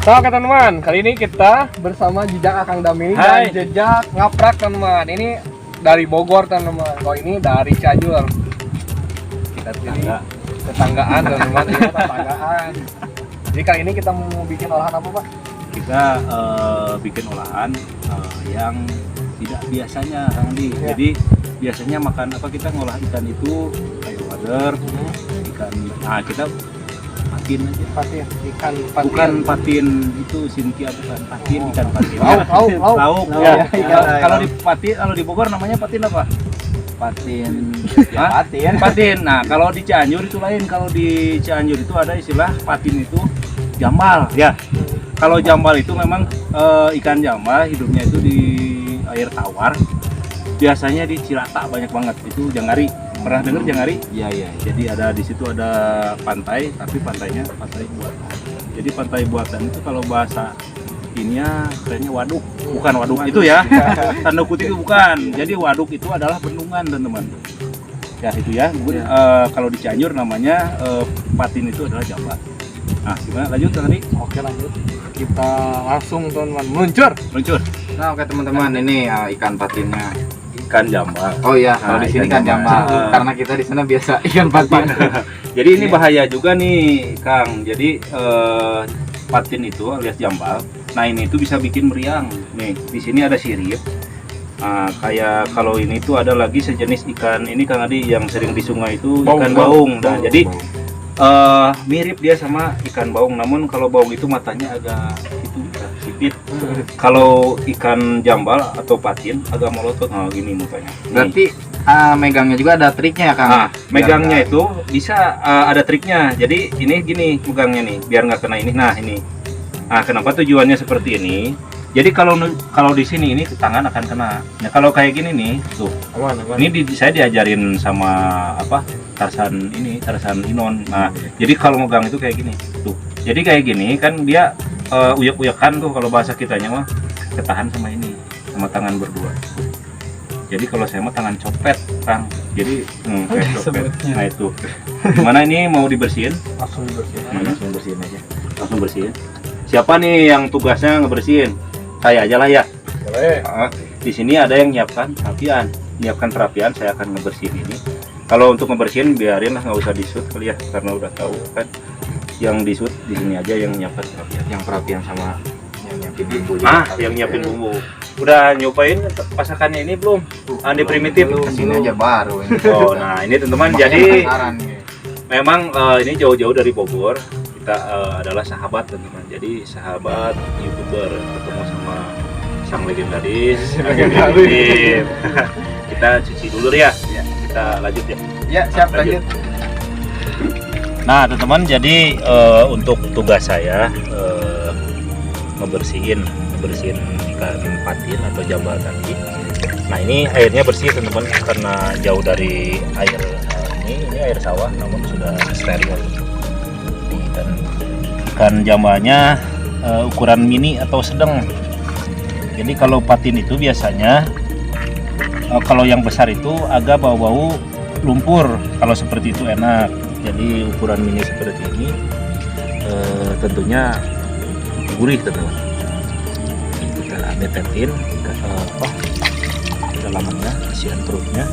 Oke teman-teman, kali ini kita bersama Jejak Akang Dami dan Jejak Ngaprak teman-teman. Ini dari Bogor teman-teman. Kalau ini dari Cianjur. Kita ini tetanggaan teman-teman, ini tetanggaan. Jadi kali ini kita mau bikin olahan apa Pak? Kita bikin olahan yang tidak biasanya Kang Di. Ya. Jadi biasanya makan apa, kita ngolah ikan itu kayak wader, ikan. Nah kita patin aja. Patin, ikan patin. Bukan patin itu Cynthia, bukan patin, ikan patin. Lauk. Ya. Ya. Kalau di patin, kalau di Bogor namanya patin apa? Patin. Hah? Patin. Patin. Nah kalau di Cianjur itu lain. Kalau di Cianjur itu ada istilah patin itu jambal. Ya. Kalau jambal itu memang ikan jambal hidupnya itu di air tawar. Biasanya di Cilata banyak banget, itu Janggari. Pernah dengar Janggari? Iya. Jadi ada di situ ada pantai, tapi pantainya pantai buatan. Jadi pantai buatan itu kalau bahasa ininya kerennya waduk, bukan waduk itu ya. Tanda kutip itu bukan. Jadi waduk itu adalah bendungan teman-teman. Ya itu ya. Kalau di Cianjur namanya patin itu adalah jambal. Nah gimana lanjut tadi? Oke lanjut. Kita langsung teman-teman meluncur. Luncur. Nah, oke teman-teman, ini ikan patinnya. Ikan jambal. Oh iya, kalau di sini ikan kan jambal. jambal. Karena kita di sana biasa ikan patin. Jadi ini bahaya juga nih Kang. Jadi patin itu alias jambal. Nah ini itu bisa bikin meriang. Nih di sini ada sirip. Kayak kalau ini tuh ada lagi sejenis ikan ini Kang Adi yang sering di sungai itu ikan baung. Nah jadi mirip dia sama ikan baung. Namun kalau baung itu matanya agak itu sipit. Kalau ikan jambal atau patin agak melotot. Nah gini mukanya. Berarti megangnya juga ada triknya ya, Kang? Nah, megangnya itu bisa ada triknya. Jadi ini gini megangnya nih, biar nggak kena ini. Nah ini. Nah kenapa tujuannya seperti ini? Jadi kalau di sini ini tangan akan kena. Nah kalau kayak gini nih, tuh. Aman. Ini saya diajarin sama apa? Tarsan Inon. Nah jadi kalau megang itu kayak gini, tuh. Jadi kayak gini kan dia uyak-uyakan tuh kalau bahasa kitanya mah ketahan sama ini, sama tangan berdua. Jadi kalau saya mah tangan copet, Kang. Jadi kayak copet. Nah itu. Gimana ini mau dibersihin? Langsung dibersihin. Langsung bersihin aja. Langsung bersihin. Siapa nih yang tugasnya ngebersihin? Saya aja lah ya. Boleh. Di sini ada yang nyiapkan perapian. Saya akan ngebersihin ini. Kalau untuk ngebersihin biarin lah, nggak usah disut kali ya, karena udah tahu kan. Yang disut di sini aja yang nyiapkan perapian. Yang perapian sama yang nyiapin bumbu. Yang nyiapin bumbu. Udah nyobain masakannya ini belum? Andi primitif. Kesini aja baru ini. Oh, nah ini teman-teman. Makanya Jadi penasaran nih. memang ini jauh-jauh dari Bogor. Kita adalah sahabat teman-teman. Jadi sahabat YouTuber, ketemu sama sang legendaris. Kita cuci dulu ya. Kita lanjut ya. Ya, siap lanjut. Nah teman-teman, jadi untuk tugas saya ngebersihin ikan patin atau jambal tadi. Nah ini airnya bersih teman-teman, karena jauh dari air ini air sawah, namun sudah steril. Dan ikan jambalnya ukuran mini atau sedang. Jadi kalau patin itu biasanya kalau yang besar itu agak bau-bau lumpur. Kalau seperti itu enak. Jadi ukuran mini seperti ini tentunya gurih teman-teman. Kita betetin dalamannya, isian perutnya.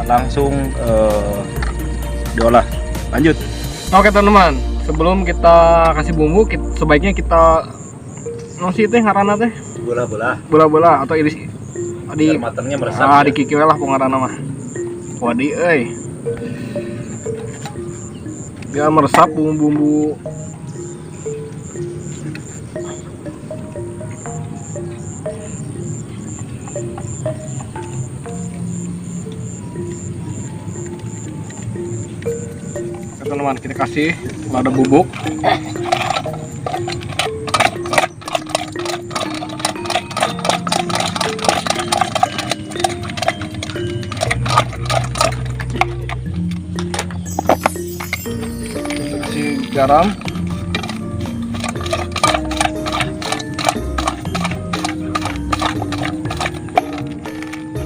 Langsung diolah. Lanjut. Oke teman-teman, sebelum kita kasih bumbu, sebaiknya kita nosi teh ngaranna teh bola-bola atau iris di matangnya meresap. di kikiwe lah pengarana mah. Wadi dia meresap bumbu-bumbu. teman-teman, kita kasih lada bubuk. Kita kasih garam.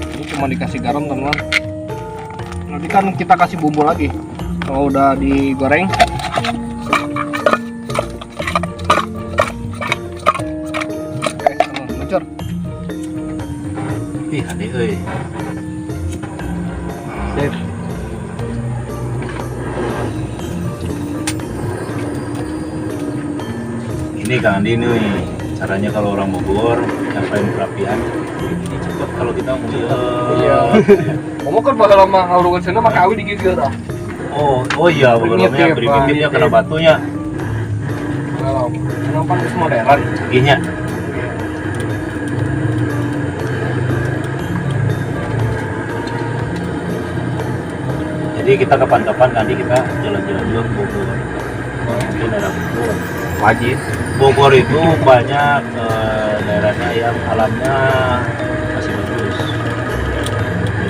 Ini cuma dikasih garam teman-teman. Nanti kan kita kasih bumbu lagi kalau udah digoreng. Oke, mencur. Ih, adik euy. Sip. Ini Kang Andi nih, caranya kalau orang Bogor nyampain perapian. Ini cepet kalau kita mau Iya. Kamu kan bakal lama ngalurkan sana maka awi digigit dah. Oh iya, Primitif, primitif ya Pak. kena batunya. Kalau kenapa itu modern? Giginya. Jadi kita kapan-kapan nanti kita jalan-jalan juga ke Bogor. Mungkin daerah Bogor. Wajib. Bogor itu banyak daerahnya yang alamnya masih bagus.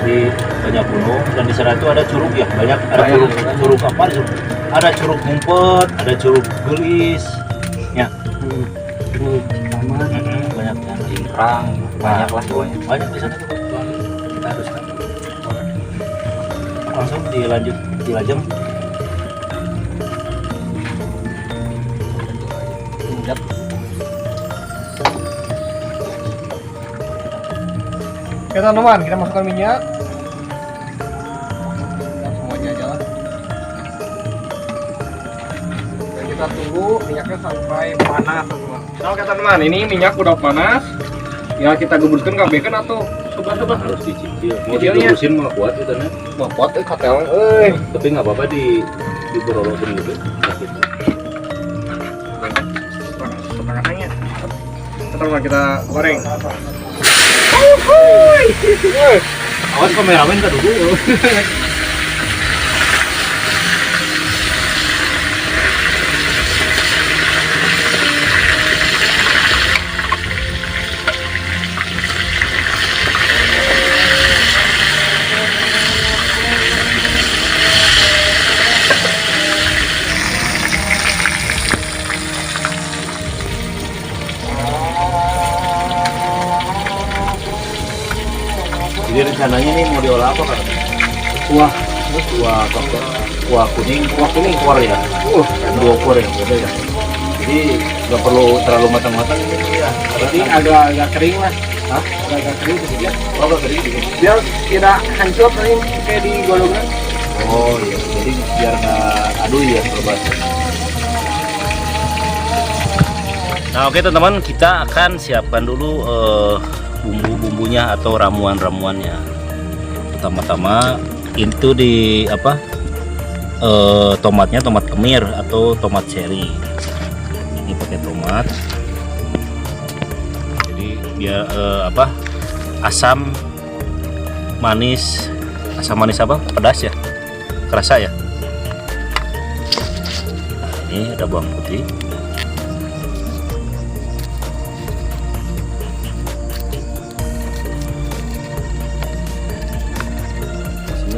Jadi banyak gunung dan di sana itu ada curug ya, banyak ada curug apa? Ada curug Ngumpet, ada curug Gelis, ya. Banyak yang di Perang banyak lah pokoknya. banyak di sana tuh kebetulan kita harus kan. Langsung dilanjut dilajeng. Siap. Oke teman-teman, kita masukkan minyak. Langsung aja lah. Dan kita tunggu minyaknya sampai panas teman-teman. Nah, oke teman-teman, ini minyak udah panas. Ya kita gebuskan kabekan atau coba-coba Harus dicicil. Mau Cicilnya. diurusin mah kuat itu nih. mau pot kateleng Tapi nggak apa-apa di berolotin gitu. Gitu. setengahnya. Teman-teman kita goreng. Awas kameramen kan dulu. Jadi rencananya nih mau diolah apa kan? Wah, Kuah kuning, kuah ya. Dua kuah ya, beda ya. Jadi nggak perlu terlalu matang-matang ini ya. ini agak kering lah. Hah? Agak kering sedikit. Oh, nggak kering gitu. Biar tidak hancur nih kayak di golongan. Oh iya, jadi biar nggak aduh ya sobat. Nah oke teman-teman, kita akan siapkan dulu bumbu-bumbunya atau ramuan-ramuannya. Pertama-tama itu di apa? Tomatnya tomat kemir atau tomat cherry. Ini pakai tomat. Jadi biar apa? Asam manis apa? Pedas ya? Kerasa ya? Nah, ini ada bawang putih.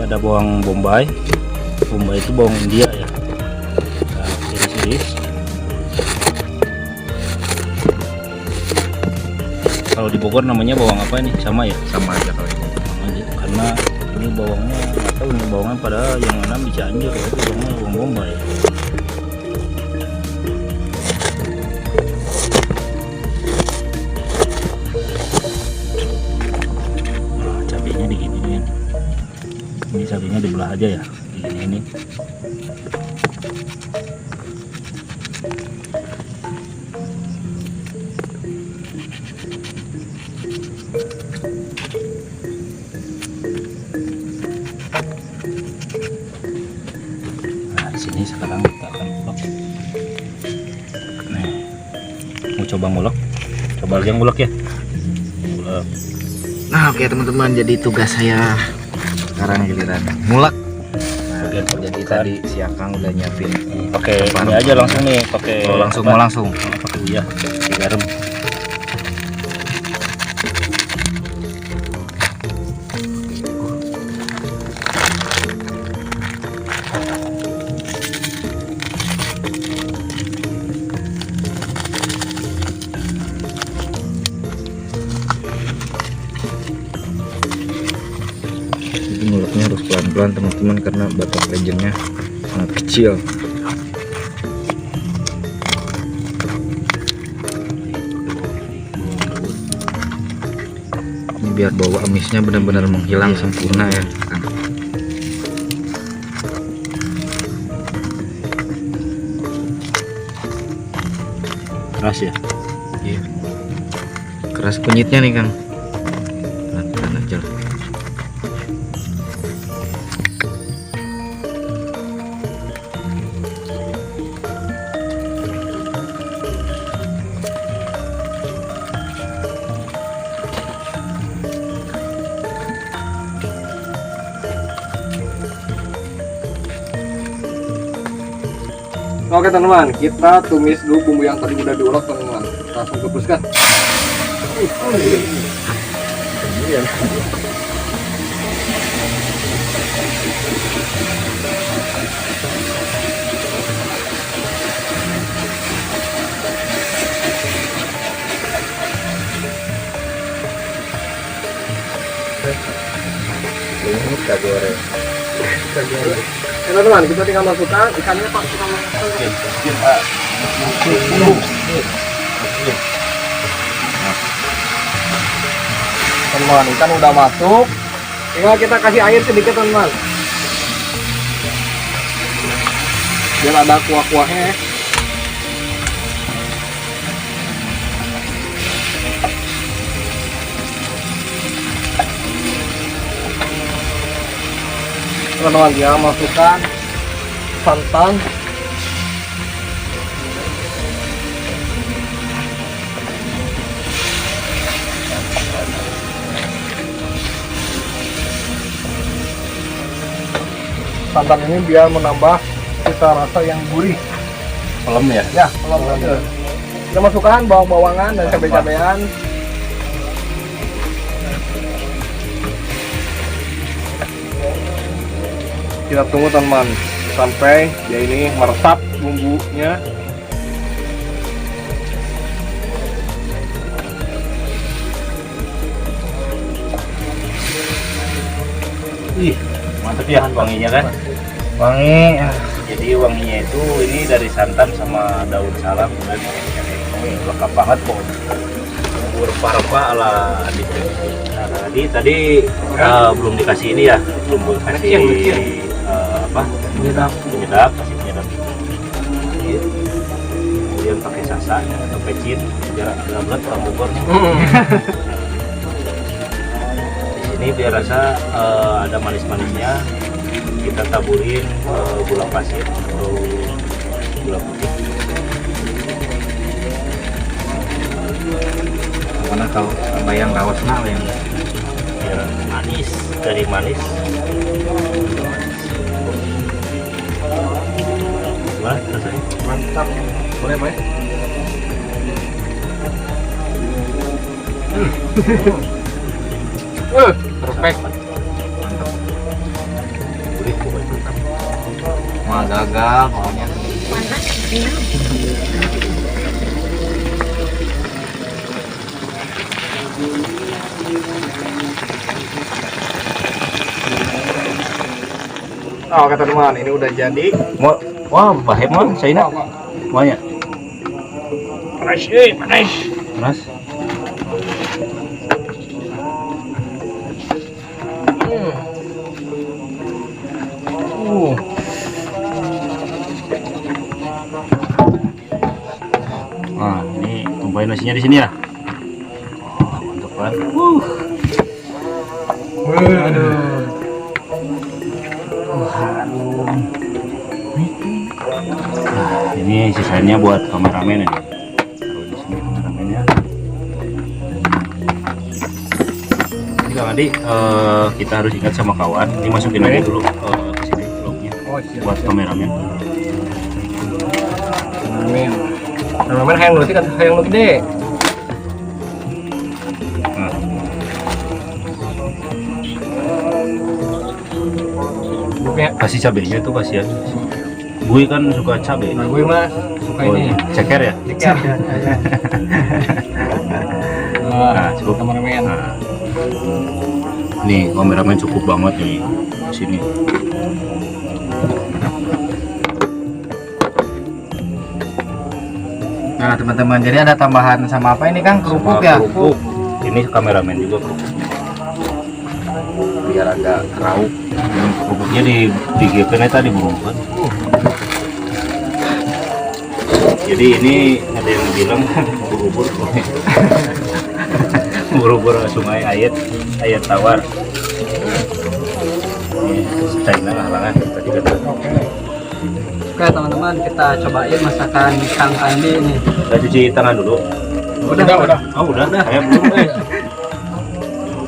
Ada bawang bombay. Bombay itu bawang India ya. Nah, iris-iris. Kalau di Bogor namanya bawang apa ini? Sama ya? Sama aja kalau ini. Sama aja. Karena ini bawangnya nggak tahu nih bawangnya pada yang nanam di Cianjur ya, itu bawangnya bawang bombay. Nah, cabenya diginiin. Ini cabenya dibelah aja ya, ini. Nah, di sini sekarang kita akan ngulek. Nih, mau coba ngulek? Coba aja ngulek ya. Ngulek. Nah oke teman-teman, jadi tugas saya sekarang giliran ngulek. Nah, Jadi tadi si Akang udah nyiapin. Pakai ini aja langsung nih, pakai Oh, langsung apa? mau langsung. Pakai iya, garam. Jadi nguleknya harus pelan-pelan teman-teman karena batok legendnya sangat kecil. Ini biar bau amisnya benar-benar menghilang sempurna ya. Keras ya. Iya. Keras kunyitnya nih Kang. Pelan-pelan aja lah. Oke teman-teman, kita tumis dulu bumbu yang tadi udah diulek teman-teman. Langsung gebuskan. Ini kagoreng. Teman-teman, kita tinggal masukkan ikannya Pak. Kita masukkan. Teman, ikan udah masuk. Tinggal kita kasih air sedikit teman-teman. Biar ada kuah-kuahnya. Teman-teman, dia masukkan santan. Santan ini biar menambah cita rasa yang gurih. Pelem ya. Ya, kalau kita masukkan bawang-bawangan dan cabai-cabean. Kita tunggu teman sampai dia ini meresap bumbunya. Ih, mantep ya wanginya kan. Wangi. Jadi wanginya itu ini dari santan sama daun salam dan lengkap banget kok. Rempah-rempah ala Adit. Nah, tadi belum dikasih ini ya, belum kasih apa? Penyedap, kasih penyedap. Kemudian pakai sasa atau pecin, biar agak berat orang Bogor. Di sini biar rasa ada manis-manisnya. Kita taburin gula pasir atau gula putih. Mana kalau bayang rawasna yang Biar manis, dari manis. Gimana rasanya? Mantap. Boleh, Pak? Perfect. Gurih pokoknya. mah gagal pokoknya. Oh, kata teman, ini udah jadi. Wah, bahaya mah, saya nak. Banyak. Panas, panas. Panas. Nah, ini tumpahin nasinya di sini ya. Oh, mantap kan. Aduh. Nah, ini sisanya buat kameramen ini. Taruh di sini kameramennya. Jadi Kang Adi, kita harus ingat sama kawan. Ini masukin aja dulu ke sini vlognya. Oh, siap. buat kameramen. Amin. Kameramen hayang nu gede. Nah. Buknya Kasih cabenya tuh kasihan. Gue kan suka cabe. nah, gue mah suka Oh, ini. ceker ya? Ceker. Nah, cukup. Kameramen. Nah. Nih, kameramen cukup banget nih di sini. Nah teman-teman, jadi ada tambahan sama apa ini Kang? Kerupuk Sama ya? kerupuk. Ini kameramen juga kerupuk. Biar agak rauk. Kerupuknya di GPN tadi burungkan. Jadi ini ada yang bilang buru-buru. Buru-buru sungai ayat tawar. Ini China halangan tadi kata. Oke teman-teman, kita cobain masakan Kang Andi ini. Kita cuci tangan dulu. Udah. Oh udah, saya belum.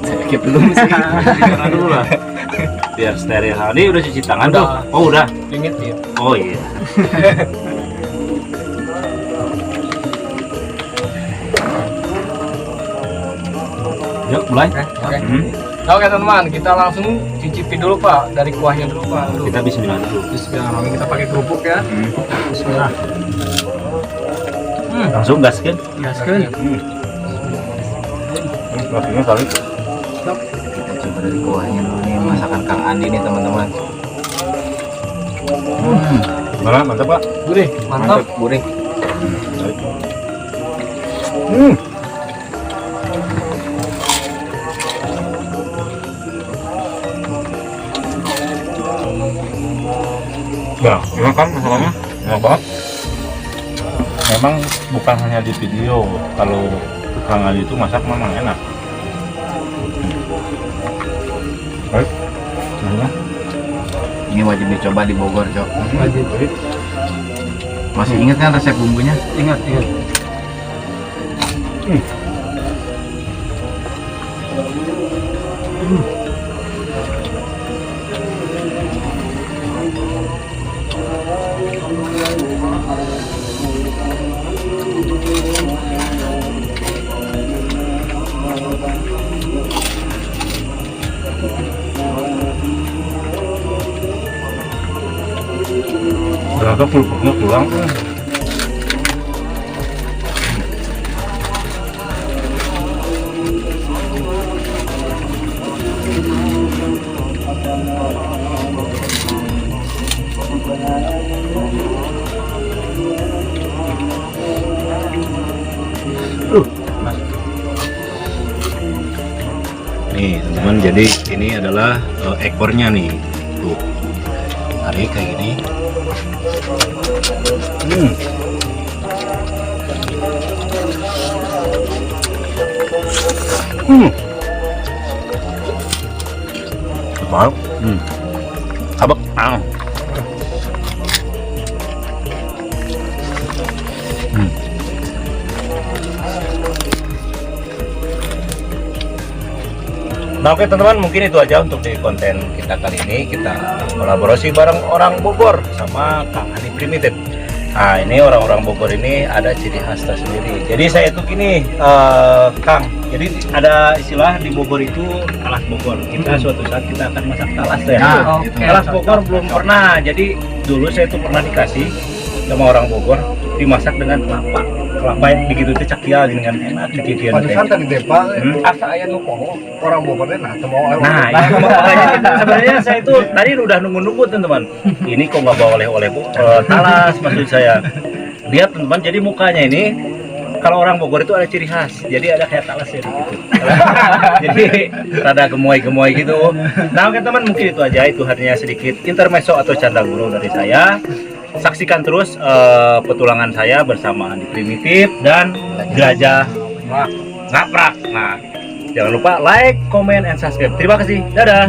Sedikit belum sih. Cuci tangan dulu lah. Biar steril. Ini udah cuci tangan tuh. Udah. Oh udah. Dingin ya. Oh iya. Yuk mulai. Oke. Hmm. Oke teman-teman, kita langsung cicipi dulu Pak dari kuahnya dulu Pak. Dulu. Kita bismillah dulu. Bismillah, kita pakai kerupuk ya. Bismillah. Langsung gas kan? Gaskeun. Langsungnya kali. Kita coba dari kuahnya dulu nih, masakan Kang Andi nih teman-teman. Mana mantap pak? Gurih, mantap. Gurih. Nah, ini kan masalahnya enak banget. Memang bukan hanya di video, kalau Kang Ali itu masak memang enak. Baik, Ini wajib dicoba di Bogor, Cok. Wajib. Masih ingat kan resep bumbunya? Ingat. ternyata kerupuknya kurang. Nih teman-teman, jadi ini adalah ekornya nih, tuh tarik kayak gini. Mantap. Abak. Nah oke teman-teman, mungkin itu aja untuk di konten kita kali ini. Kita kolaborasi bareng orang Bogor sama Kang Andi Primitif. Nah ini orang-orang Bogor ini ada ciri khas tersendiri. Jadi saya itu gini, Kang, jadi ada istilah di Bogor itu talas Bogor. Kita suatu saat kita akan masak talas ya. Nah, Oke. Talas Bogor belum pernah. Jadi dulu saya itu pernah dikasih sama orang Bogor, dimasak dengan kelapa. Kelapa yang begitu teh cakia gini kan, enak dikikian teh. Pantesan tadi Depa, Hmm. asa aya nu poho orang Bogornya nah semua orang. Nah, ini makanya kita sebenarnya saya itu tadi udah nunggu-nunggu teman-teman. Ini kok nggak bawa oleh-oleh Bu? Talas maksud saya. Lihat teman-teman, jadi mukanya ini kalau orang Bogor itu ada ciri khas. Jadi ada kayak talas ya gitu. Jadi rada gemoy-gemoy gitu. Nah, oke teman, mungkin itu aja. Itu hanya sedikit intermezzo atau canda guru dari saya. Saksikan terus petualangan saya bersama Andi Primitif dan Gajah Ngaprak. Nah, jangan lupa like, comment, and subscribe. Terima kasih. Dadah.